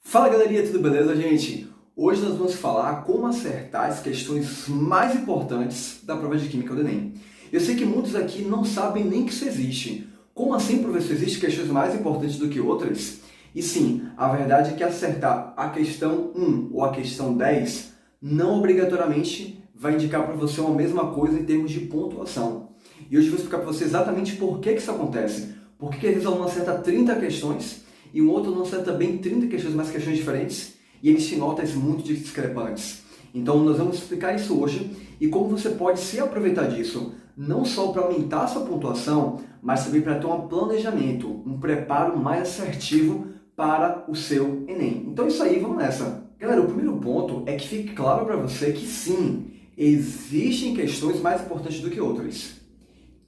Fala galerinha, tudo beleza, gente? Hoje nós vamos falar como acertar as questões mais importantes da prova de Química do Enem. Eu sei que muitos aqui não sabem nem que isso existe. Como assim, professor, existem questões mais importantes do que outras? E sim, a verdade é que acertar a questão 1 ou a questão 10 não obrigatoriamente vai indicar para você uma mesma coisa em termos de pontuação. E hoje eu vou explicar para você exatamente por que isso acontece. Por que às vezes o aluno acerta 30 questões e um outro não acerta bem 30 questões, mas questões diferentes, e eles têm notas muito discrepantes. Então nós vamos explicar isso hoje e como você pode se aproveitar disso, não só para aumentar a sua pontuação, mas também para ter um planejamento, um preparo mais assertivo para o seu Enem. Então é isso aí, vamos nessa. Galera, o primeiro ponto é que fique claro para você que sim, existem questões mais importantes do que outras.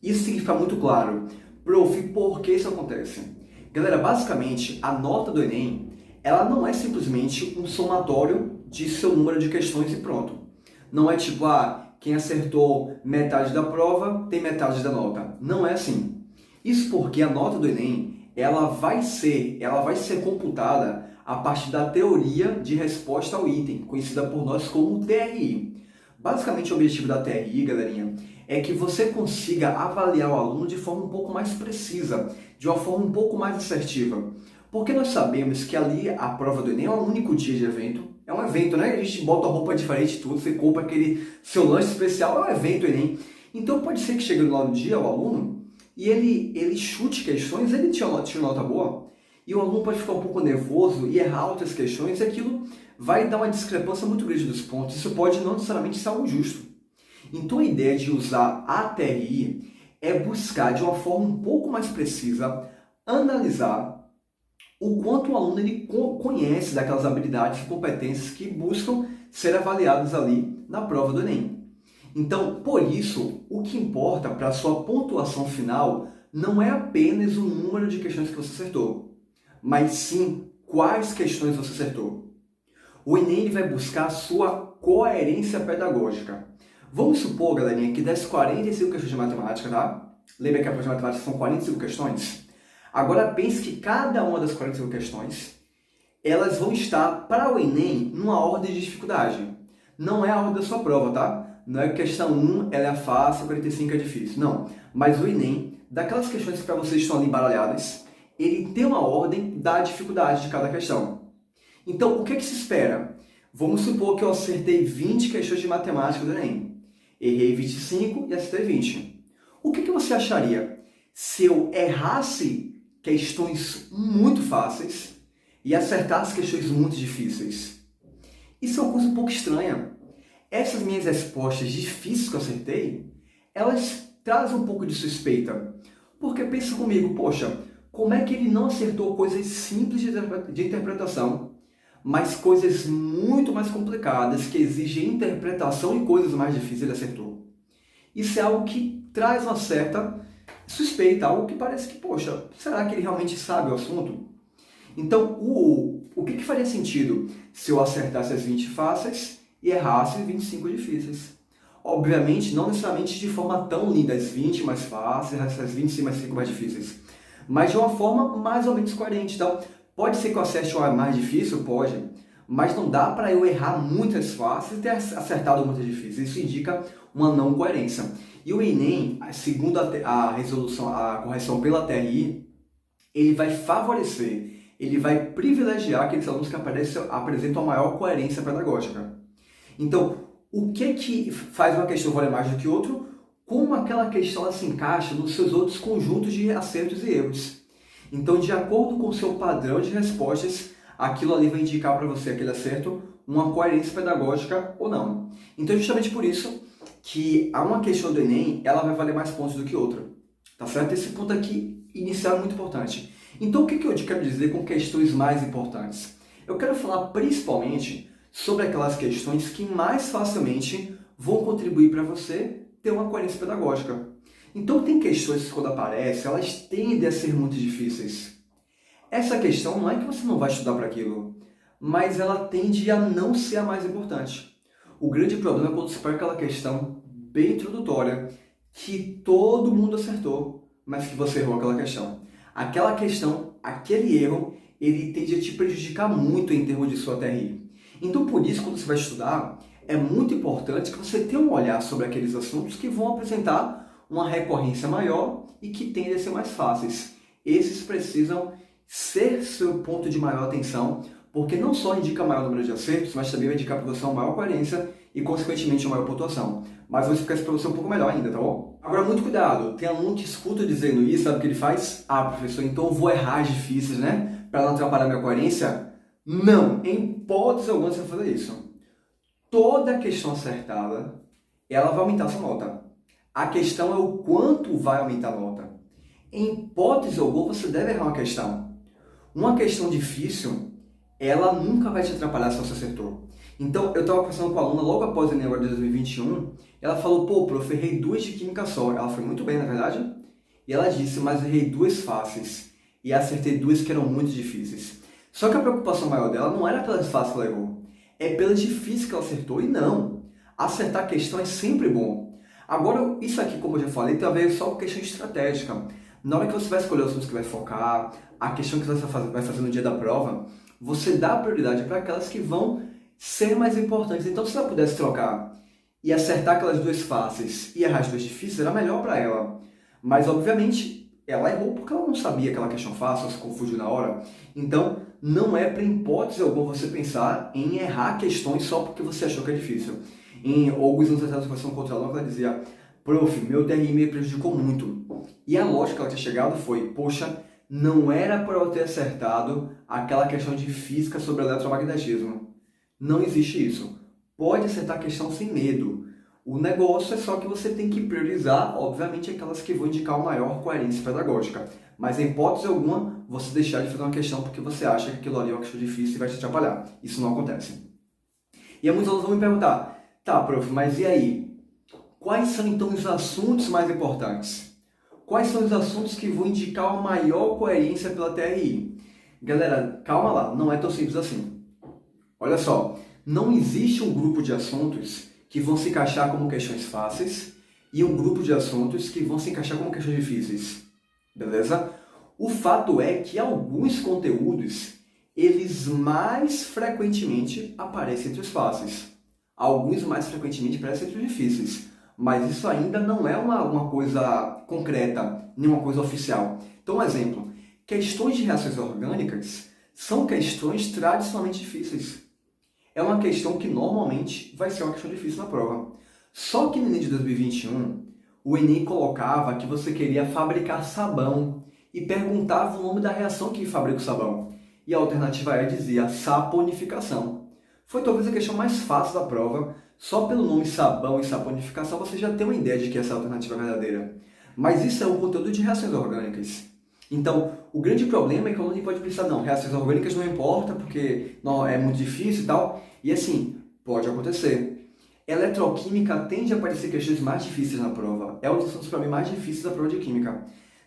Isso tem que ficar muito claro. Prof, por que isso acontece? Galera, basicamente, a nota do Enem, ela não é simplesmente um somatório de seu número de questões e pronto. Não é tipo, quem acertou metade da prova tem metade da nota. Não é assim. Isso porque a nota do Enem, ela vai ser computada a partir da teoria de resposta ao item, conhecida por nós como TRI. Basicamente, o objetivo da TRI, galerinha, é que você consiga avaliar o aluno de forma um pouco mais precisa, de uma forma um pouco mais assertiva. Porque nós sabemos que ali a prova do Enem é um único dia de evento. É um evento, né? A gente bota roupa diferente e tudo, você compra aquele seu lanche especial, é um evento Enem. Então pode ser que chegue no do dia o aluno e ele chute questões, ele tinha nota boa, e o aluno pode ficar um pouco nervoso e errar outras questões, e aquilo vai dar uma discrepância muito grande dos pontos. Isso pode não necessariamente ser algo justo. Então a ideia de usar a TRI é buscar de uma forma um pouco mais precisa analisar o quanto o aluno ele conhece daquelas habilidades e competências que buscam ser avaliadas ali na prova do Enem. Então, por isso, o que importa para a sua pontuação final não é apenas o número de questões que você acertou, mas sim quais questões você acertou. O Enem vai buscar a sua coerência pedagógica. Vamos supor, galerinha, que das 45 questões de matemática, tá? Lembra que a prova de matemática são 45 questões? Agora pense que cada uma das 45 questões, elas vão estar, para o Enem, numa ordem de dificuldade. Não é a ordem da sua prova, tá? Não é que questão 1 ela é fácil, 45 é difícil. Não. Mas o Enem, daquelas questões que para vocês estão ali embaralhadas, ele tem uma ordem da dificuldade de cada questão. Então, o que se espera? Vamos supor que eu acertei 20 questões de matemática do Enem. Errei 25 e acertei 20. O que você acharia se eu errasse questões muito fáceis e acertasse questões muito difíceis? Isso é uma coisa um pouco estranha. Essas minhas respostas difíceis que eu acertei, elas trazem um pouco de suspeita. Porque pensa comigo, poxa, como é que ele não acertou coisas simples de interpretação, mas coisas muito mais complicadas, que exigem interpretação e coisas mais difíceis ele acertou? Isso é algo que traz uma certa suspeita, algo que parece que, poxa, será que ele realmente sabe o assunto? Então, o que faria sentido se eu acertasse as 20 fáceis e errasse as 25 difíceis? Obviamente, não necessariamente de forma tão linda, as 20 mais fáceis, as 25 mais 5 mais difíceis, mas de uma forma mais ou menos coerente. Então, pode ser que eu acerte uma mais difícil? Pode. Mas não dá para eu errar muitas fáceis e ter acertado muitas difíceis. Isso indica uma não coerência. E o Enem, segundo a correção pela TRI, ele vai favorecer, ele vai privilegiar aqueles alunos que apresentam a maior coerência pedagógica. Então, o que faz uma questão valer mais do que outro? Como aquela questão ela se encaixa nos seus outros conjuntos de acertos e erros. Então, de acordo com o seu padrão de respostas, aquilo ali vai indicar para você aquele acerto uma coerência pedagógica ou não. Então, justamente por isso que uma questão do Enem, ela vai valer mais pontos do que outra. Tá certo? Esse ponto aqui inicial é muito importante. Então, o que eu quero dizer com questões mais importantes? Eu quero falar principalmente sobre aquelas questões que mais facilmente vão contribuir para você ter uma coerência pedagógica. Então, tem questões que, quando aparecem, elas tendem a ser muito difíceis. Essa questão não é que você não vai estudar para aquilo, mas ela tende a não ser a mais importante. O grande problema é quando você pega aquela questão bem introdutória, que todo mundo acertou, mas que você errou aquela questão. Aquela questão, aquele erro, ele tende a te prejudicar muito em termos de sua TRI. Então, por isso, quando você vai estudar, é muito importante que você tenha um olhar sobre aqueles assuntos que vão apresentar uma recorrência maior e que tendem a ser mais fáceis. Esses precisam ser seu ponto de maior atenção, porque não só indica maior número de acertos, mas também vai indicar para você uma maior coerência e, consequentemente, uma maior pontuação. Mas vou explicar isso para você um pouco melhor ainda, tá bom? Agora, muito cuidado. Tem aluno que escuta dizendo isso, sabe o que ele faz? Ah, professor, então eu vou errar as difíceis, né? Para não atrapalhar minha coerência? Não, em hipótese alguma você vai fazer isso. Toda questão acertada, ela vai aumentar sua nota. A questão é o quanto vai aumentar a nota. Em hipótese alguma, você deve errar uma questão. Uma questão difícil, ela nunca vai te atrapalhar se você acertou. Então, eu estava conversando com a aluna logo após o Enem agora de 2021, ela falou, pô, prof, eu errei 2 de química só. Ela foi muito bem, na verdade. E ela disse, mas eu errei 2 fáceis e acertei 2 que eram muito difíceis. Só que a preocupação maior dela não era pelas fáceis que ela errou, é pelas difíceis que ela acertou. E não, acertar a questão é sempre bom. Agora, isso aqui, como eu já falei, tem a ver só com questão estratégica. Na hora que você vai escolher os assuntos que vai focar, a questão que você vai fazer no dia da prova, você dá prioridade para aquelas que vão ser mais importantes. Então, se ela pudesse trocar e acertar aquelas 2 fáceis e errar as 2 difíceis, era melhor para ela. Mas, obviamente, ela errou porque ela não sabia aquela questão fácil, ela se confundiu na hora. Então, não é para hipótese alguma você pensar em errar questões só porque você achou que é difícil. Em alguns anos atrás, eu conversando com outra aluna, ela dizia, prof, meu TRI me prejudicou muito. E a lógica que ela tinha chegado foi, poxa, não era para eu ter acertado aquela questão de física sobre eletromagnetismo. Não existe isso. Pode acertar a questão sem medo. O negócio é só que você tem que priorizar, obviamente, aquelas que vão indicar uma maior coerência pedagógica. Mas, em hipótese alguma, você deixar de fazer uma questão porque você acha que aquilo ali é uma questão difícil e vai te atrapalhar. Isso não acontece. E aí muitos alunos vão me perguntar, tá, prof, mas e aí? Quais são, então, os assuntos mais importantes? Quais são os assuntos que vão indicar uma maior coerência pela TRI? Galera, calma lá, não é tão simples assim. Olha só, não existe um grupo de assuntos que vão se encaixar como questões fáceis e um grupo de assuntos que vão se encaixar como questões difíceis. Beleza? O fato é que alguns conteúdos, eles mais frequentemente aparecem entre os fáceis. Alguns mais frequentemente aparecem entre os difíceis. Mas isso ainda não é uma coisa concreta, nem uma coisa oficial. Então, um exemplo, questões de reações orgânicas são questões tradicionalmente difíceis. É uma questão que normalmente vai ser uma questão difícil na prova. Só que no Enem de 2021, o Enem colocava que você queria fabricar sabão e perguntava o nome da reação que fabrica o sabão. E a alternativa E dizia saponificação. Foi talvez a questão mais fácil da prova. Só pelo nome sabão e saponificação você já tem uma ideia de que essa é a alternativa verdadeira. Mas isso é um conteúdo de reações orgânicas. Então, o grande problema é que o aluno pode pensar, não, reações orgânicas não importa porque não, é muito difícil e tal. E assim, pode acontecer. Eletroquímica tende a aparecer questões mais difíceis na prova. É um dos assuntos, para mim, mais difíceis da prova de Química.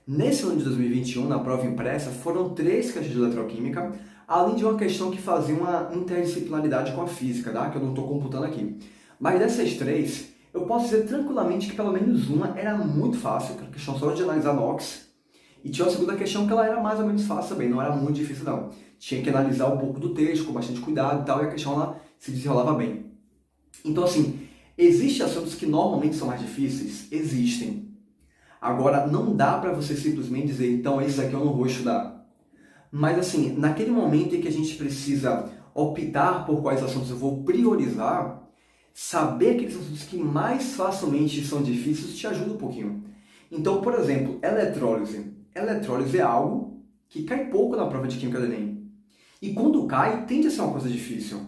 Nesse ano de 2021, na prova impressa, foram 3 questões de eletroquímica, além de uma questão que fazia uma interdisciplinaridade com a física, tá? Que eu não estou computando aqui. Mas dessas 3, eu posso dizer tranquilamente que pelo menos uma era muito fácil, que era a questão só de analisar NOx, e tinha a segunda questão que ela era mais ou menos fácil também, não era muito difícil não. Tinha que analisar um pouco do texto, com bastante cuidado e tal, e a questão ela se desenrolava bem. Então assim, existem assuntos que normalmente são mais difíceis? Existem. Agora, não dá para você simplesmente dizer, então esse aqui eu não vou estudar. Mas assim, naquele momento em que a gente precisa optar por quais assuntos eu vou priorizar, saber aqueles assuntos que mais facilmente são difíceis te ajuda um pouquinho. Então, por exemplo, eletrólise. Eletrólise é algo que cai pouco na prova de Química do Enem. E quando cai, tende a ser uma coisa difícil.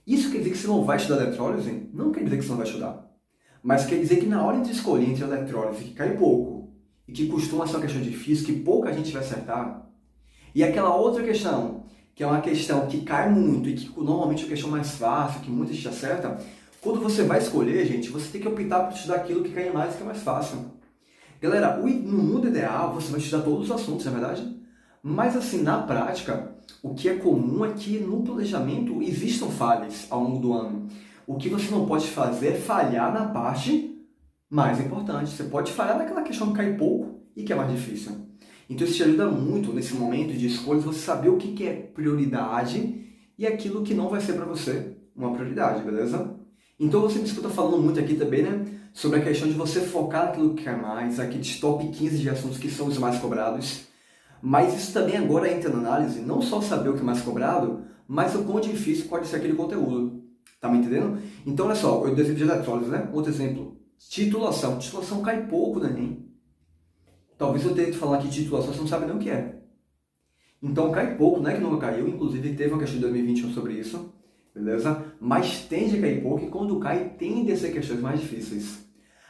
Isso quer dizer que você não vai estudar eletrólise? Não quer dizer que você não vai estudar. Mas quer dizer que na hora de escolher entre eletrólise, que cai pouco, e que costuma ser uma questão difícil, que pouca gente vai acertar, e aquela outra questão, que é uma questão que cai muito, e que normalmente é uma questão mais fácil, que muita gente acerta, quando você vai escolher, gente, você tem que optar por estudar aquilo que cai mais e que é mais fácil. Galera, no mundo ideal, você vai estudar todos os assuntos, não é verdade? Mas assim, na prática, o que é comum é que no planejamento existam falhas ao longo do ano. O que você não pode fazer é falhar na parte mais importante. Você pode falhar naquela questão que cai pouco e que é mais difícil. Então isso te ajuda muito nesse momento de escolhas, você saber o que é prioridade e aquilo que não vai ser para você uma prioridade, beleza? Então você me escuta falando muito aqui também, né? Sobre a questão de você focar naquilo que quer mais, aqueles top 15 de assuntos que são os mais cobrados. Mas isso também agora entra na análise, não só saber o que é mais cobrado, mas o quão difícil pode ser aquele conteúdo. Tá me entendendo? Então, olha só, eu dei exemplo de eletrólise, né? Outro exemplo, titulação. Titulação cai pouco no Enem. Talvez eu tenha que falar que titulação você não sabe nem o que é. Então cai pouco, não é que nunca caiu, inclusive teve uma questão de 2021 sobre isso, beleza? Mas tende a cair pouco e quando cai, tende a ser questões mais difíceis.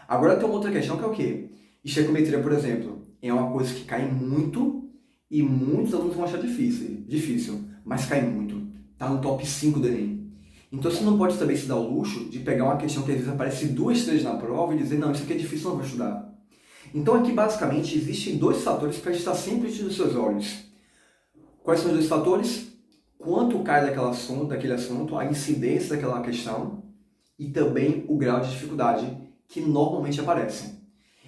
Agora tem uma outra questão que é o quê? Estequiometria, por exemplo, é uma coisa que cai muito e muitos alunos vão achar difícil, mas cai muito. Tá no top 5 do Enem. Então você não pode também se dar o luxo de pegar uma questão que às vezes aparece 2, 3 na prova e dizer, não, isso aqui é difícil, não vou estudar. Então aqui basicamente existem 2 fatores para estar sempre diante dos seus olhos. Quais são os 2 fatores? Quanto cai daquele assunto, a incidência daquela questão e também o grau de dificuldade que normalmente aparece.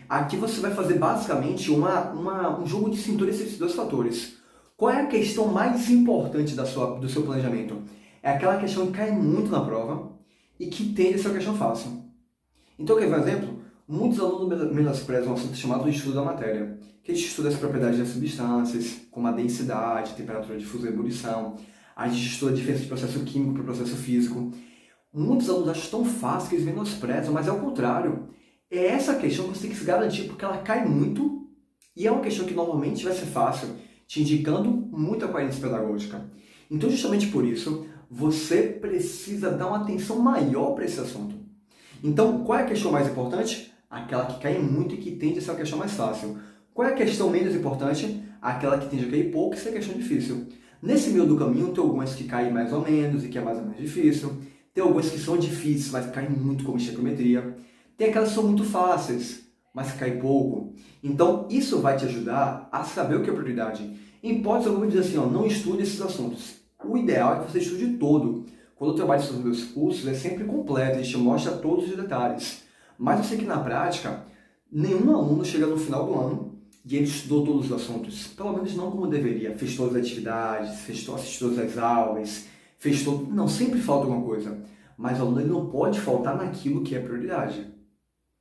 Aqui você vai fazer basicamente um jogo de cintura esses 2 fatores. Qual é a questão mais importante do seu planejamento? É aquela questão que cai muito na prova e que tende a ser uma questão fácil. Então, quer ver um exemplo? Muitos alunos menosprezam um assunto chamado estudo da matéria, que a gente estuda as propriedades das substâncias, como a densidade, temperatura de fusão e ebulição, a gente estuda a diferença de processo químico para o processo físico. Muitos alunos acham tão fácil que eles menosprezam, mas é o contrário. É essa questão que você tem que se garantir, porque ela cai muito e é uma questão que normalmente vai ser fácil, te indicando muita coerência pedagógica. Então, justamente por isso, você precisa dar uma atenção maior para esse assunto. Então, qual é a questão mais importante? Aquela que cai muito e que tende a ser a questão mais fácil. Qual é a questão menos importante? Aquela que tende a cair pouco e ser a questão difícil. Nesse meio do caminho, tem algumas que caem mais ou menos e que é mais ou menos difícil. Tem algumas que são difíceis, mas caem muito, como estequiometria. Tem aquelas que são muito fáceis, mas que caem pouco. Então, isso vai te ajudar a saber o que é prioridade. Em hipótese, eu vou dizer assim, ó, não estude esses assuntos. O ideal é que você estude todo. Quando eu trabalho nos meus cursos, é sempre completo, a gente mostra todos os detalhes. Mas eu sei que na prática, nenhum aluno chega no final do ano e ele estudou todos os assuntos. Pelo menos não como deveria. Fez todas as atividades, assistiu todas as aulas, fez todo... Não, sempre falta alguma coisa. Mas o aluno ele não pode faltar naquilo que é prioridade.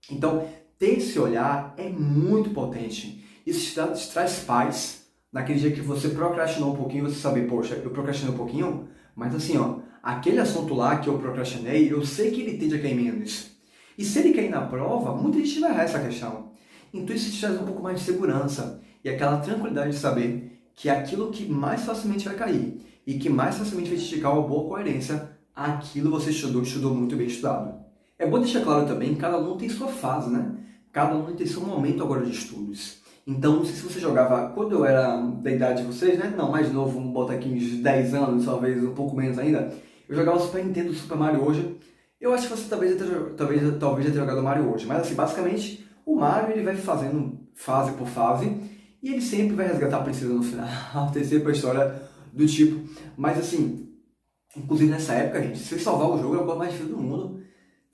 Então, ter esse olhar é muito potente. Isso te traz paz naquele dia que você procrastinou um pouquinho, você sabe, poxa, eu procrastinei um pouquinho, mas assim, ó, aquele assunto lá que eu procrastinei, eu sei que ele tende a cair menos. E se ele cair na prova, muita gente vai errar essa questão. Então isso te traz um pouco mais de segurança e aquela tranquilidade de saber que é aquilo que mais facilmente vai cair e que mais facilmente vai te indicar uma boa coerência àquilo que você estudou muito bem estudado. É bom deixar claro também que cada aluno tem sua fase, né? Cada aluno tem seu momento agora de estudos. Então, não sei se você jogava, quando eu era da idade de vocês, né? Não, mais novo, vamos botar aqui uns 10 anos, talvez um pouco menos ainda. Eu jogava Super Nintendo, Super Mario hoje. Eu acho que você talvez já tenha jogado Mario hoje. Mas assim, basicamente, o Mario ele vai fazendo fase por fase e ele sempre vai resgatar a princesa no final, ter sempre a história do tipo. Mas assim, inclusive nessa época, gente, se você salvar o jogo é a coisa mais difícil do mundo.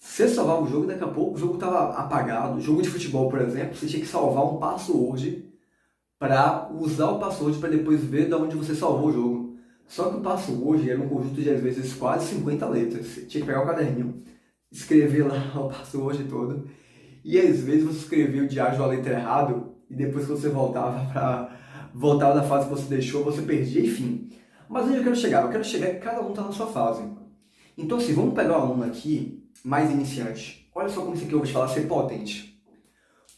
Se você salvar o jogo, daqui a pouco o jogo estava apagado. Jogo de futebol, por exemplo, você tinha que salvar um password para usar o password para depois ver de onde você salvou o jogo. Só que o password era um conjunto de, às vezes, quase 50 letras. Você tinha que pegar o caderninho, escrever lá o password todo. E às vezes você escrevia o diário a letra errado e depois que você voltava da fase que você deixou, você perdia, enfim. Mas onde eu quero chegar? Eu quero chegar que cada aluno está na sua fase. Então assim, vamos pegar um aluno aqui mais iniciante. Olha só como isso aqui eu vou te falar ser potente.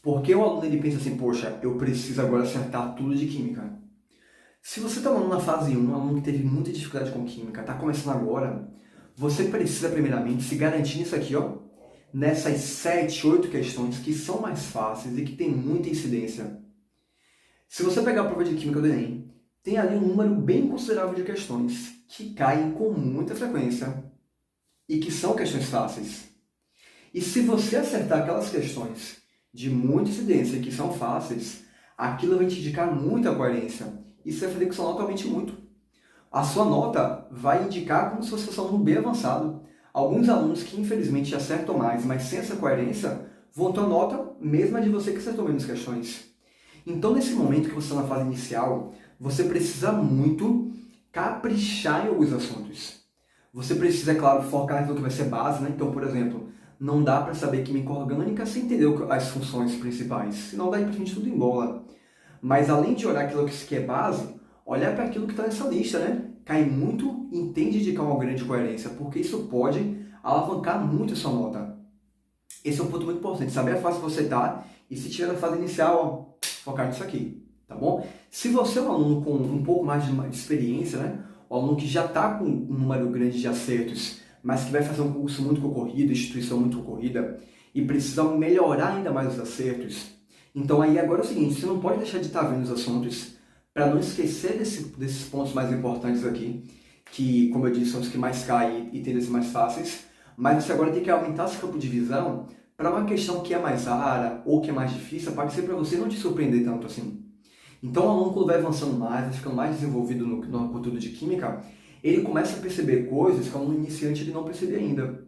Porque o aluno ele pensa assim, poxa, eu preciso agora acertar tudo de química. Se você está na fase 1, um aluno que teve muita dificuldade com química, está começando agora, você precisa primeiramente se garantir nisso aqui, ó, nessas 7, 8 questões que são mais fáceis e que tem muita incidência. Se você pegar a prova de química do Enem, tem ali um número bem considerável de questões que caem com muita frequência e que são questões fáceis. E se você acertar aquelas questões de muita incidência que são fáceis, aquilo vai te indicar muita coerência. Isso vai fazer com que sua nota aumente muito. A sua nota vai indicar como se você fosse um aluno bem avançado. Alguns alunos que infelizmente acertam mais, mas sem essa coerência, vão ter a nota mesma de você que acertou menos questões. Então, nesse momento que você está na fase inicial, você precisa muito caprichar em alguns assuntos. Você precisa, é claro, focar naquilo que vai ser base, né? Então, por exemplo, não dá para saber química orgânica sem entender as funções principais, senão dá simplesmente tudo em bola. Mas além de olhar aquilo que é base, olhar para aquilo que está nessa lista, né? Cai muito e tende a indicar uma grande coerência, porque isso pode alavancar muito a sua nota. Esse é um ponto muito importante, saber a fase que você está e se tiver na fase inicial, ó, focar nisso aqui, tá bom? Se você é um aluno com um pouco mais de experiência, né? O aluno que já está com um número grande de acertos, mas que vai fazer um curso muito concorrido, instituição muito concorrida, e precisa melhorar ainda mais os acertos, então aí agora é o seguinte, você não pode deixar de estar vendo os assuntos para não esquecer desses pontos mais importantes aqui, que, como eu disse, são os que mais caem e tendem a ser mais fáceis, mas você agora tem que aumentar esse campo de visão para uma questão que é mais rara ou que é mais difícil, pode ser para você não te surpreender tanto assim. Então o aluno, quando vai avançando mais, vai ficando mais desenvolvido no conteúdo de química, ele começa a perceber coisas que o aluno iniciante ele não percebia ainda.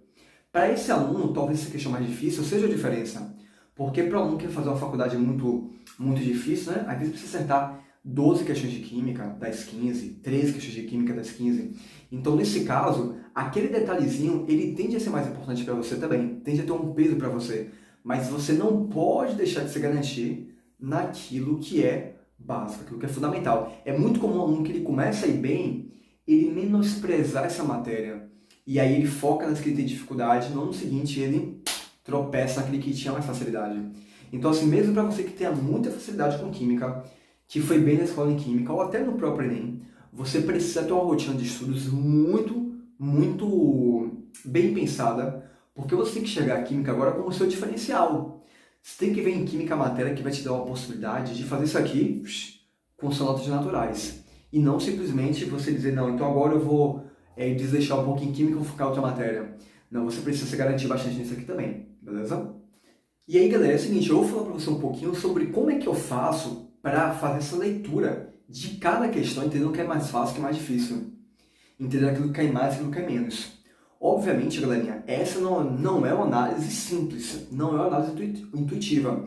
Para esse aluno, talvez essa questão mais difícil seja a diferença. Porque para o aluno que quer fazer uma faculdade muito difícil, né? Às vezes precisa acertar 12 questões de química das 15, 13 questões de química das 15. Então, nesse caso, aquele detalhezinho, ele tende a ser mais importante para você também, tende a ter um peso para você. Mas você não pode deixar de se garantir naquilo que é básico, aquilo que é fundamental. É muito comum um aluno que ele começa a ir bem, ele menosprezar essa matéria. E aí ele foca nas que ele tem dificuldade, no ano seguinte ele tropeça naquele que tinha mais facilidade. Então, assim, mesmo para você que tenha muita facilidade com química, que foi bem na escola em química, ou até no próprio Enem, você precisa ter uma rotina de estudos muito bem pensada, porque você tem que chegar à química agora como seu diferencial. Você tem que ver em química a matéria que vai te dar uma possibilidade de fazer isso aqui com suas notas naturais. E não simplesmente você dizer, não, então agora eu vou desleixar um pouco em química e vou focar em outra matéria. Não, você precisa se garantir bastante nisso aqui também, beleza? E aí, galera, é o seguinte, eu vou falar para você um pouquinho sobre como é que eu faço para fazer essa leitura de cada questão, entendendo o que é mais fácil e o que é mais difícil. Entender aquilo que cai mais e aquilo que cai menos. Obviamente, galerinha, essa não é uma análise simples, não é uma análise intuitiva.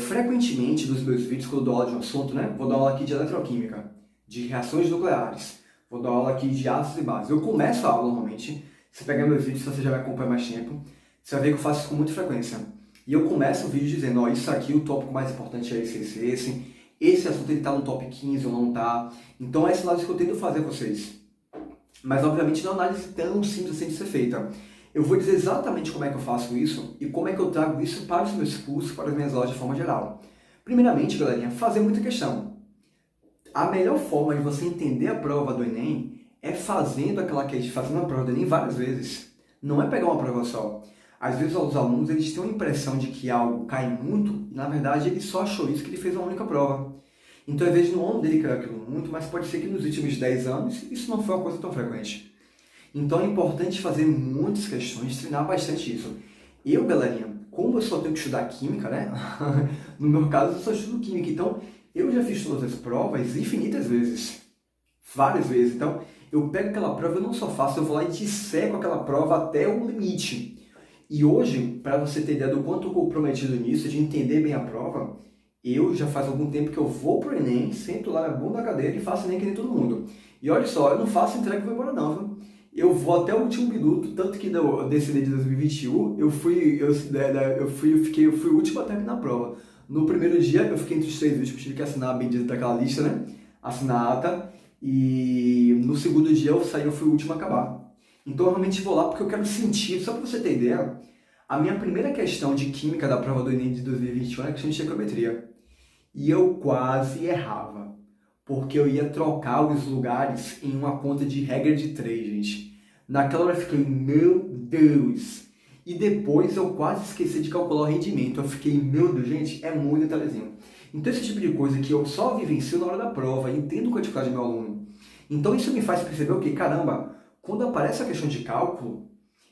Frequentemente, nos meus vídeos, quando eu dou aula de um assunto, né? Vou dar aula aqui de eletroquímica, de reações nucleares, vou dar aula aqui de ácidos e bases. Eu começo a aula, normalmente, se pegar meus vídeos, você já vai acompanhar mais tempo, você vai ver que eu faço isso com muita frequência. E eu começo o vídeo dizendo, ó, isso aqui, o tópico mais importante é esse assunto ele tá no top 15 ou não tá. Então essa análise que eu tento fazer a vocês. Mas obviamente não é uma análise tão simples assim de ser feita. Eu vou dizer exatamente como é que eu faço isso e como é que eu trago isso para os meus cursos, para as minhas aulas de forma geral. Primeiramente, galerinha, fazer muita questão. A melhor forma de você entender a prova do Enem é fazendo a prova do Enem várias vezes. Não é pegar uma prova só. Às vezes os alunos eles têm a impressão de que algo cai muito e na verdade ele só achou isso que ele fez uma única prova. Então, às vezes, no ano dele caiu aquilo muito, mas pode ser que nos últimos 10 anos isso não foi uma coisa tão frequente. Então, é importante fazer muitas questões, treinar bastante isso. Eu, galerinha, como eu só tenho que estudar química, né? No meu caso, eu só estudo química. Então, eu já fiz todas as provas infinitas vezes. Várias vezes. Então, eu pego aquela prova, eu não só faço, eu vou lá e disseco aquela prova até o limite. E hoje, para você ter ideia do quanto eu comprometido nisso, de entender bem a prova, eu já faz algum tempo que eu vou pro Enem, sento lá na bunda da cadeira e faço Enem que nem todo mundo. E olha só, eu não faço entrega e vou embora não, viu? Eu vou até o último minuto, tanto que desse Enem de 2021, eu fui o último a terminar a prova. No primeiro dia, eu fiquei entre os 3 últimos, tive que assinar a bendita daquela lista, né? Assinar a ata. E no segundo dia eu fui o último a acabar. Então eu realmente vou lá porque eu quero sentir, só para você ter ideia, a minha primeira questão de química da prova do Enem de 2021 era a questão de estequiometria. E eu quase errava, porque eu ia trocar os lugares em uma conta de regra de 3, gente. Naquela hora eu fiquei, meu Deus! E depois eu quase esqueci de calcular o rendimento. Eu fiquei, meu Deus, gente, é muito detalhezinho. Então esse tipo de coisa que eu só vivencio na hora da prova, entendo com a dificuldade do meu aluno. Então isso me faz perceber o que, caramba, quando aparece a questão de cálculo,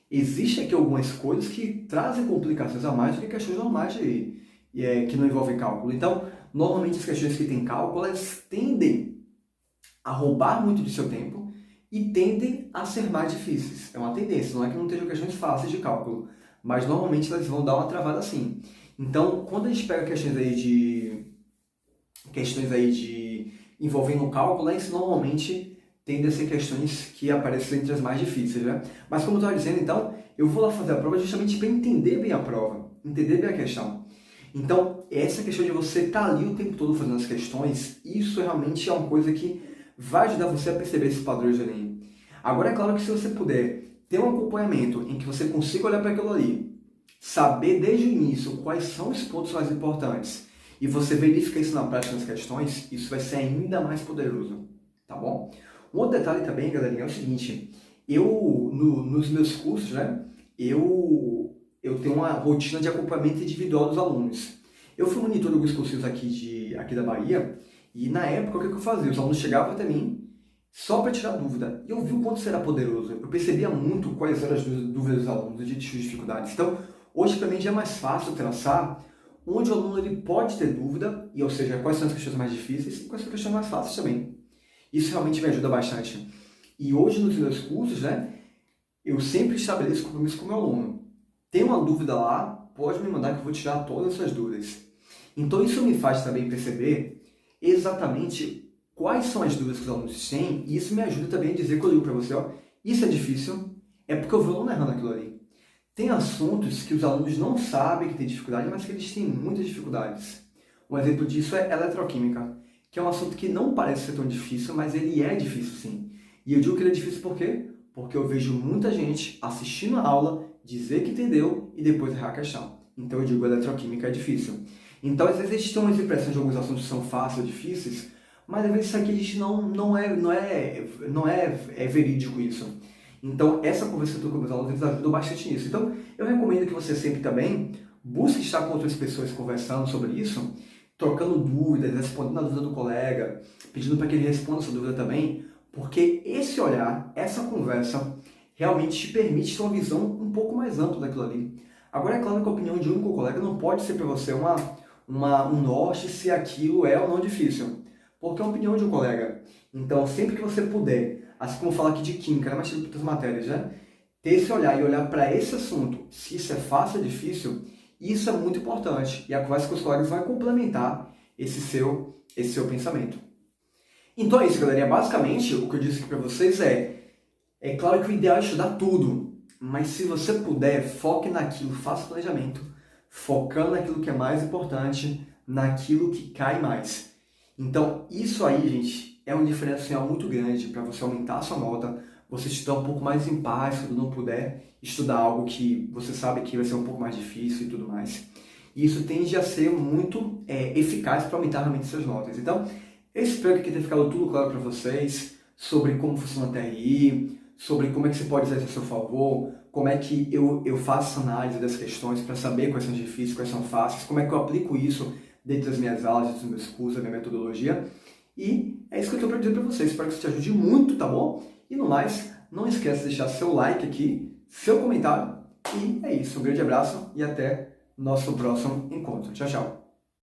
existem aqui algumas coisas que trazem complicações a mais do que questões normais que não envolvem cálculo. Então, normalmente as questões que têm cálculo, elas tendem a roubar muito do seu tempo e tendem a ser mais difíceis. É uma tendência, não é que não tenham questões fáceis de cálculo, mas normalmente elas vão dar uma travada assim. Então, quando a gente pega questões aí questões aí envolvendo cálculo, isso normalmente tendem a ser questões que aparecem entre as mais difíceis, né? Mas como eu estava dizendo, então, eu vou lá fazer a prova justamente para entender bem a prova, entender bem a questão. Então, essa questão de você estar ali o tempo todo fazendo as questões, isso realmente é uma coisa que vai ajudar você a perceber esses padrões do Enem. Agora, é claro que se você puder ter um acompanhamento em que você consiga olhar para aquilo ali, saber desde o início quais são os pontos mais importantes e você verifica isso na prática nas questões, isso vai ser ainda mais poderoso, tá bom? Um outro detalhe também, galerinha, é o seguinte, nos meus cursos, né, eu tenho uma rotina de acompanhamento individual dos alunos. Eu fui monitor de alguns cursos aqui da Bahia e na época o que eu fazia? Os alunos chegavam até mim só para tirar dúvida. E eu vi o quanto isso era poderoso. Eu percebia muito quais eram as dúvidas dos alunos, as dificuldades. Então, hoje para mim já é mais fácil traçar onde o aluno ele pode ter dúvida, ou seja, quais são as questões mais difíceis e quais são as questões mais fáceis também. Isso realmente me ajuda bastante. E hoje nos meus cursos, né, eu sempre estabeleço compromisso com o meu aluno. Tem uma dúvida lá, pode me mandar que eu vou tirar todas essas dúvidas. Então isso me faz também perceber exatamente quais são as dúvidas que os alunos têm, e isso me ajuda também a dizer que eu digo para você, ó, isso é difícil, é porque eu vi o aluno errando aquilo ali. Tem assuntos que os alunos não sabem que tem dificuldade, mas que eles têm muitas dificuldades. Um exemplo disso é eletroquímica, que é um assunto que não parece ser tão difícil, mas ele é difícil sim. E eu digo que ele é difícil por quê? Porque eu vejo muita gente assistindo a aula, dizer que entendeu e depois errar a questão. Então eu digo que eletroquímica é difícil. Então às vezes a gente tem umas impressões de alguns assuntos que são fáceis ou difíceis, mas às vezes isso aqui a gente não é verídico isso. Então essa conversa que eu estou com meus alunos, eles ajudam bastante nisso. Então eu recomendo que você sempre também busque estar com outras pessoas conversando sobre isso, trocando dúvidas, respondendo a dúvida do colega, pedindo para que ele responda a sua dúvida também, porque esse olhar, essa conversa, realmente te permite ter uma visão um pouco mais ampla daquilo ali. Agora, é claro que a opinião de um único colega não pode ser para você um norte se aquilo é ou não difícil, porque é a opinião de um colega. Então, sempre que você puder, assim como falar aqui de química, mas de outras matérias, né? Ter esse olhar e olhar para esse assunto, se isso é fácil ou difícil, isso é muito importante. E a conversa com os colegas vai complementar esse seu pensamento. Então é isso, galerinha. Basicamente, o que eu disse aqui para vocês é claro que o ideal é estudar tudo, mas se você puder, foque naquilo, faça o planejamento, focando naquilo que é mais importante, naquilo que cai mais. Então, isso aí, gente, é um diferencial muito grande para você aumentar a sua nota, você estudar um pouco mais em paz quando não puder estudar algo que você sabe que vai ser um pouco mais difícil e tudo mais. E isso tende a ser muito eficaz para aumentar realmente suas notas. Então, eu espero que tenha ficado tudo claro para vocês sobre como funciona a TRI, sobre como é que você pode usar isso a seu favor, como é que eu faço análise das questões para saber quais são difíceis, quais são fáceis, como é que eu aplico isso dentro das minhas aulas, dentro dos meus cursos, da minha metodologia. E é isso que eu estou para dizer para vocês. Espero que isso te ajude muito, tá bom? E no mais, não esqueça de deixar seu like aqui, seu comentário. E é isso. Um grande abraço e até nosso próximo encontro. Tchau, tchau.